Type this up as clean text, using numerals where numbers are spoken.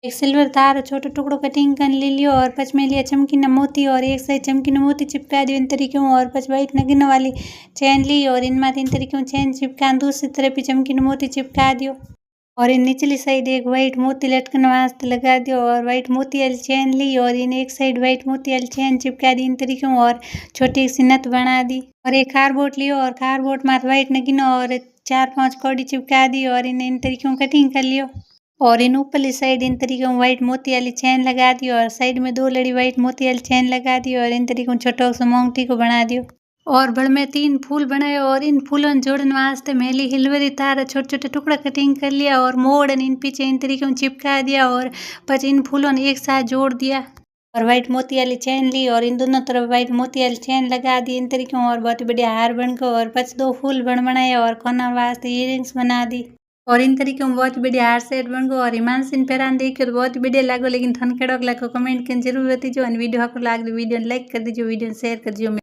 एक सिल्वर तार छोटो टुकड़ो कटिंग कर ले लियो और पच में लिया चमकीना मोती और एक साइड चमकीना मोती चिपका दियो इन तरीके और पच वाइट नगीना वाली चैन ली और इनमें इन तरीके चैन चिपका दूसरी तरफ भी चमकीना मोती चिपका दियो और इन निचली साइड एक वाइट मोती लटकन वास्ते लगा दियो और वाइट मोती वाली चैन ली और इन एक साइड वाइट मोती वाली चैन चिपका दी इन तरीके और छोटी सी नथ बना दी और एक कार्डबोर्ड लियो और कार्डबोर्ड में वाइट नगीना और 4-5 कौड़ी चिपका दी और इन तरीके कटिंग कर लियो और इन ऊपरली साइड इन तरीके व्हाइट मोती वाली चैन लगा दी और साइड में 2 लड़ी व्हाइट मोती वाली चैन लगा दी और इन तरीके छोटो सा मोंगटी को बना दियो और बड़ में 3 फूल बनाए और इन फूलों जोड़ने वास्ते मेली हिलवरी तार छोटे छोटे टुकड़ा कटिंग कर लिया और मोड़ इन पीछे इन तरीके चिपका दिया और पच इन फूलों ने एक साथ जोड़ दिया और व्हाइट मोती वाली चैन ली और इन दोनों तरफ व्हाइट मोती वाली चैन लगा दी इन तरीके और बहुत बढ़िया हार बन गयो और पच 2 फूल बनाए और कोना वास्ते इयरिंग्स बना दी और इन तरीके में बहुत बढ़िया हार सेट बन गयो और हिमांशी पेरान देख तो बहुत बढ़िया लागो लेकिन थन केड़ो लागो कमेंट कर जरूर बताइजो और वीडियो आपको लाग वीडियो लाइक कर दीजिए वीडियो शेयर कर दियो।